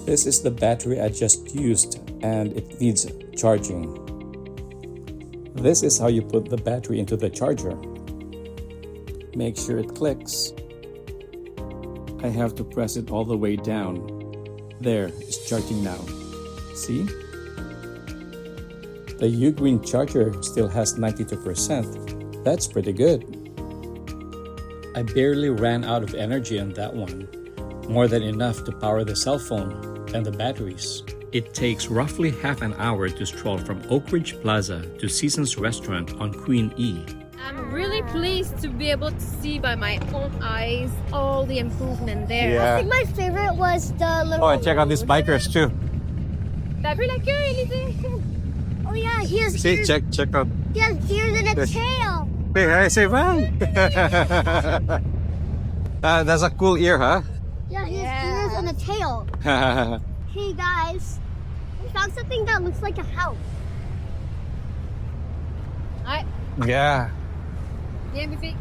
This is the battery I just used and it needs charging. This is how you put the battery into the charger. Make sure it clicks. I have to press it all the way down. There, it's charging now. See? The Ugreen charger still has 92%. That's pretty good. I barely ran out of energy on that one. More than enough to power the cell phone and the batteries. It takes roughly half an hour to stroll from Oakridge Plaza to Seasons Restaurant on Queen E. I'm really pleased to be able to see by my own eyes all the improvement there. Yeah. I think my favorite was the little... Oh, and check out these bikers too. That'd be like anything. Oh yeah, he has See, ears. check out. He has ears and a Yes. tail. Hey, I say, man. That's a cool ear, huh? Yeah, he has ears and a tail. Hey guys, we found something that looks like a house. Yeah. Yeah, maybe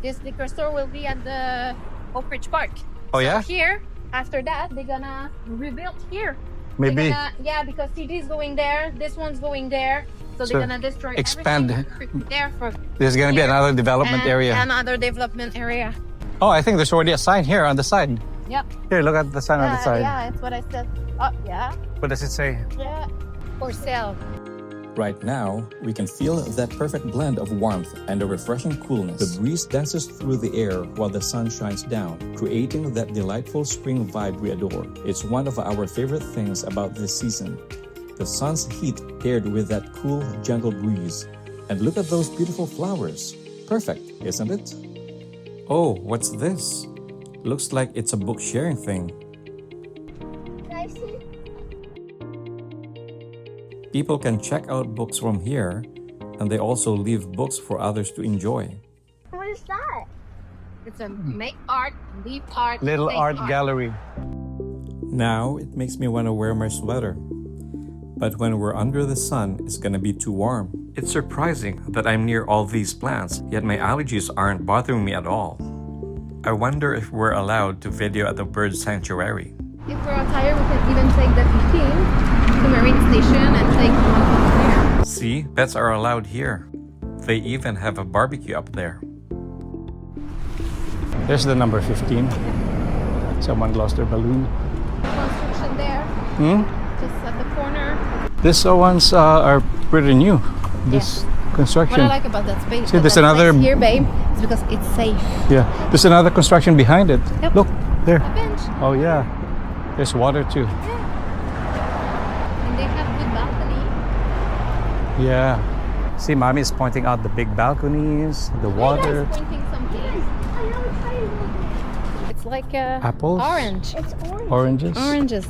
this liquor store will be at the Oakridge Park. Oh, yeah? So here, after that, they're gonna rebuild here. Maybe. Yeah, because CD is going there, this one's going there, so So they're gonna destroy expand. everything there for There's gonna be here. another development and area. another development area. Oh, I think there's already a sign here on the side. Yep. Here, look at the sign on the side. Yeah, that's what I said. Oh, yeah. What does it say? Yeah. For sale. Right now, we can feel that perfect blend of warmth and a refreshing coolness. The breeze dances through the air while the sun shines down, creating that delightful spring vibe we adore. It's one of our favorite things about this season. The sun's heat paired with that cool, gentle breeze. And look at those beautiful flowers. Perfect, isn't it? Oh, what's this? Looks like it's a book sharing thing. Can I see? People can check out books from here, and they also leave books for others to enjoy. What is that? It's a make art, leave art, Little make art gallery. Now it makes me want to wear my sweater. But when we're under the sun, it's gonna be too warm. It's surprising that I'm near all these plants, yet my allergies aren't bothering me at all. I wonder if we're allowed to video at the bird sanctuary. If we're tired, we can even take the 15 to Marine Station and take one from there. See, pets are allowed here. They even have a barbecue up there. There's the number 15. Someone lost their balloon. Construction there, just at the corner. These ones are pretty new. This construction. What I like about that space, See, there's another- here, babe, is because it's safe. Yeah, there's another construction behind it. Yep. Look, there. A bench. Oh yeah, there's water too. And they have good balcony. Yeah. See, mommy is pointing out the big balconies, the water. Hey, guys, pointing something. I know it's tiny little. It's like Apples? orange. It's orange. Oranges. Oranges.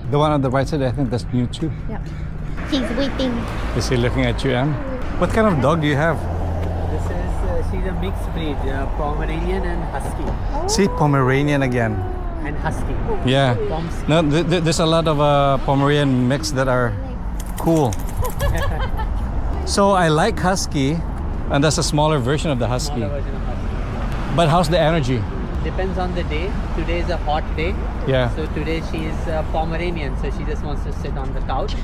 The one on the right side, I think that's new too. Yeah. He's waiting. Is he looking at you, Em? What kind of dog do you have? This is, she's a mixed breed, Pomeranian and Husky. See, Pomeranian again. And Husky. Yeah. Pomsky. No, there's a lot of Pomeranian mix that are cool. So I like Husky, and that's a smaller version of the Husky. Smaller version of Husky. But how's the energy? Depends on the day. Today is a hot day. Yeah. So today she is Pomeranian, so she just wants to sit on the couch.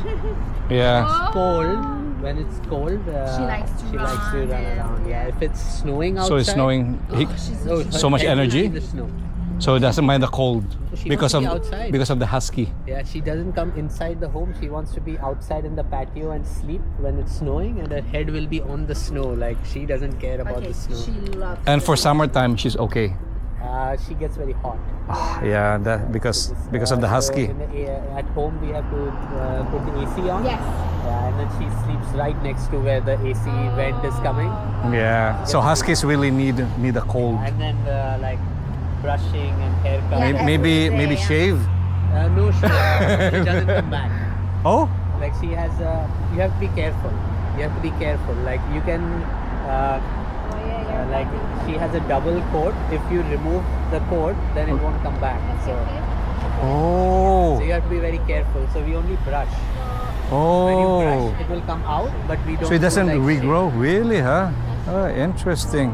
Yeah. Cold. When it's cold, She likes to run around. Yeah, if it's snowing outside. So it's snowing. her so much head will be energy? in the snow. So it doesn't mind the cold She because wants of to be outside. because of the Husky. Yeah, she doesn't come inside the home. She wants to be outside in the patio and sleep when it's snowing, and her head will be on the snow. Like she doesn't care about Okay, the snow. she loves And for summertime, she's okay. She gets very hot. Yeah, that because of the Husky. So at home we have to put the AC on. Yes. Yeah, and then she sleeps right next to where the AC vent is coming. Yeah. So Huskies really need a cold. And then like brushing and haircut. Yeah. Maybe Yeah. shave. No, she doesn't come back. Oh. Like she has, you have to be careful. You have to be careful. Like you can, like she has a double coat. If you remove the coat, then it won't come back. So Oh. you have to be very careful. So we only brush. When you Oh. brush, it will come out, but we don't. So it doesn't do, like, regrow, really, huh? Oh, interesting.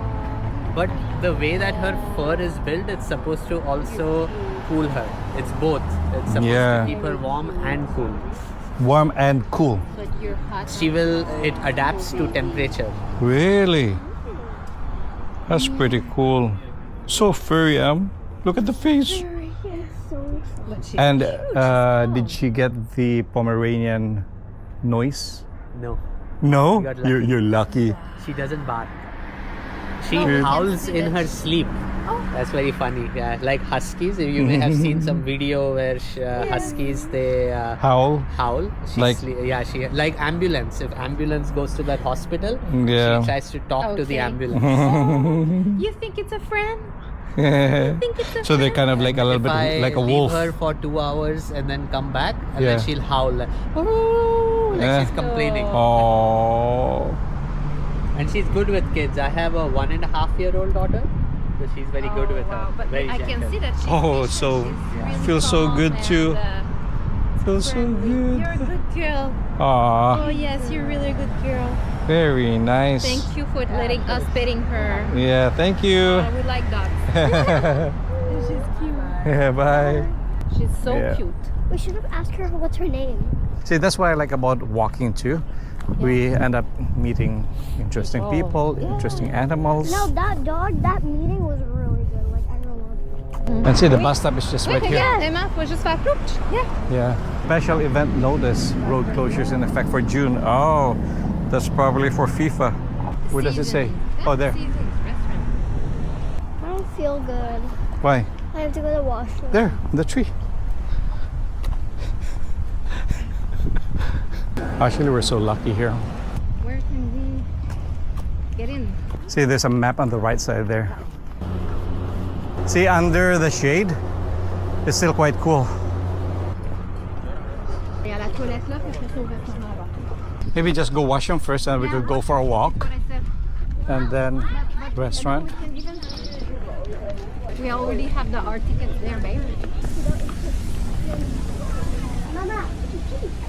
But the way that her fur is built, it's supposed to also cool her. It's both. It's supposed Yeah. to keep her warm and cool. Warm and cool. But you're hot. It adapts to temperature. Really? That's pretty cool. So furry, Look at the face. And did she get the Pomeranian noise? No, No? You got lucky. You're lucky. she doesn't bark. She Oh, howls we can see in that her sleep. Oh. That's very funny. Yeah, like huskies. You may have seen some video where huskies they Howl? howl. Like- She like ambulance. If ambulance goes to that hospital, Yeah. she tries to talk to the Okay. ambulance. You think it's a friend? Think it's a So they're kind of like a little If bit I like a leave wolf. her for 2 hours and then come back, and Yeah. then she'll howl like, "Oh," like Yeah. she's complaining. Oh. And she's good with kids. I have a 1.5-year-old daughter, so she's very good with her. Wow, but Very I can gentle. see that she's Oh, patient. so- She's really feels so calm good and, too. Feels so friendly. good. You're a good girl. Aw, Oh yes, you're really a good girl. very nice. Thank you for letting us petting her. Yeah, thank you. We like dogs. She's cute. Yeah, bye. She's so Yeah. cute. We should have asked her what's her name. See, that's what I like about walking too. We end up meeting interesting people, interesting animals. No, that dog, that meeting was really good. Like, I loved it. And see, the bus stop is just right here. Regarde, Emma, faut juste faire plouch. Yeah. Yeah. Special event notice. Road closures in effect for June. Oh, that's probably for FIFA. Where does it say? Seasons. Oh, there. Seasons restaurant. I don't feel good. Why? I have to go to the washroom. There, the tree. Actually, we're so lucky here. Where can we get in? See, there's a map on the right side there. See, under the shade, it's still quite cool. Il y a la toilette là, puis je au restaurant là-bas. Maybe just go washroom first and we could go for a walk. What I said. And then restaurant. We can even- We already have our tickets there, babe. Mama,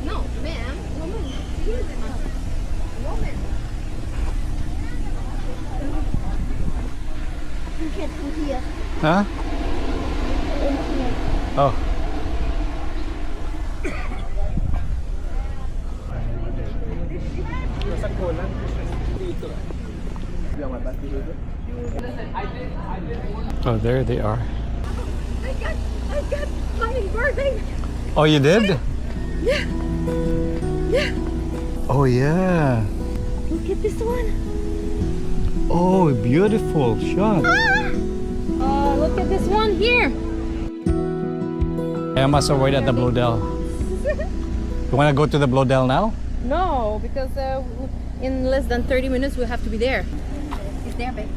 No, ma'am. Woman. you can't come here. Huh? Oh. Oh, there they are. I got hummingbird, babe. Oh, you did? Oh, yeah. Look at this one. Oh, beautiful shot. Oh, look at this one here. Emma's already at the Bloedel. You want to go to the Bloedel now? No, because in less than 30 minutes we'll have to be there. It's there, babe.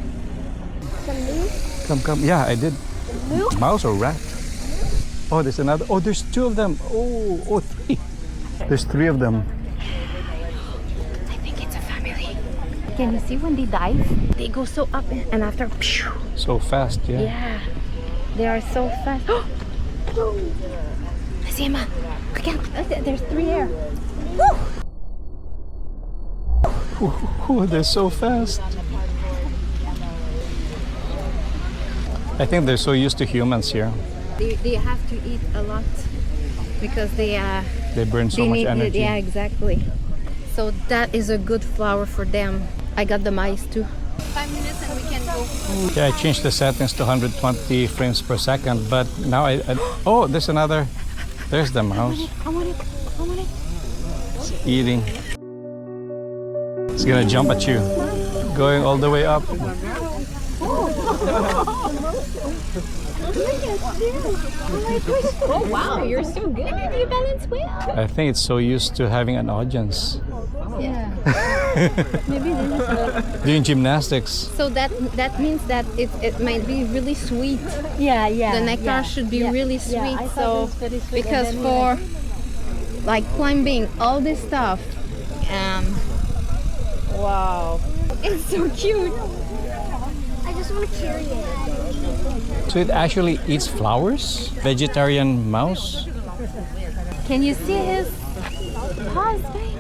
Some moose? Come. Yeah, I did. Moose? Mouse or rat? Oh, there's another. Oh, there's two of them. Oh, three. There's three of them. I think it's a family. Can you see when they dive? They go so up and after. Phew. So fast, yeah. Yeah, they are so fast. I see Emma. Regarde, there's three there. Ooh, they're so fast. I think they're so used to humans here. They have to eat a lot because they They burn so much need energy. Yeah, exactly. So that is a good flower for them. I got the mice too. 5 minutes and we can go. Yeah, I changed the settings to 120 frames per second, but now oh, there's another. There's the mouse. I want it. I want it. It's eating. It's gonna jump at you. Going all the way up. Oh wow, you're so good. You balance well. I think it's so used to having an audience. Yeah. Maybe this is Doing gymnastics. so that means that it might be really sweet. Yeah, yeah. The nectar should be really sweet. Yeah, I so thought it was very sweet. because And then for like climbing all this stuff, wow, it's so cute. I just want to carry it. So it actually eats flowers? Vegetarian mouse? Can you see his paws, babe?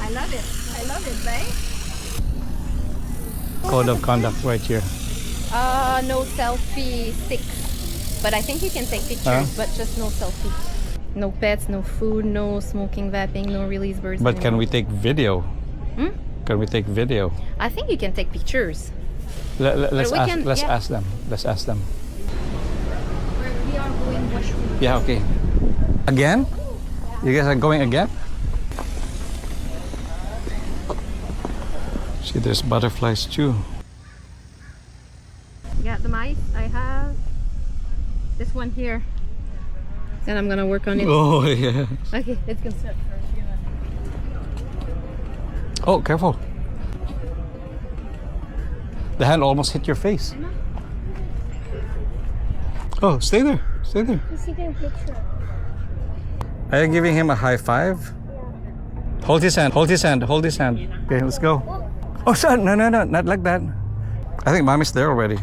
I love it. I love it, babe. Code of conduct right here. No selfie sticks. But I think you can take pictures, but just no selfie. No pets, no food, no smoking, vaping, no release birds. But can anymore. we take video? Hmm? Can we take video? I think you can take pictures. Let's we ask. can- Let's yeah. ask them. Let's ask them. We are going washroom. Yeah. Okay. Again? You guys are going again? See, there's butterflies too. Yeah, the mice I have. This one here. Then I'm gonna work on it. Oh yeah. Okay, let's go. Oh, careful. The hand almost hit your face. Oh, stay there. Stay there. He's taking a picture. Are you giving him a high five? Hold his hand. Hold his hand. Hold his hand. Okay, let's go. Oh, son. No, not like that. I think mommy's there already.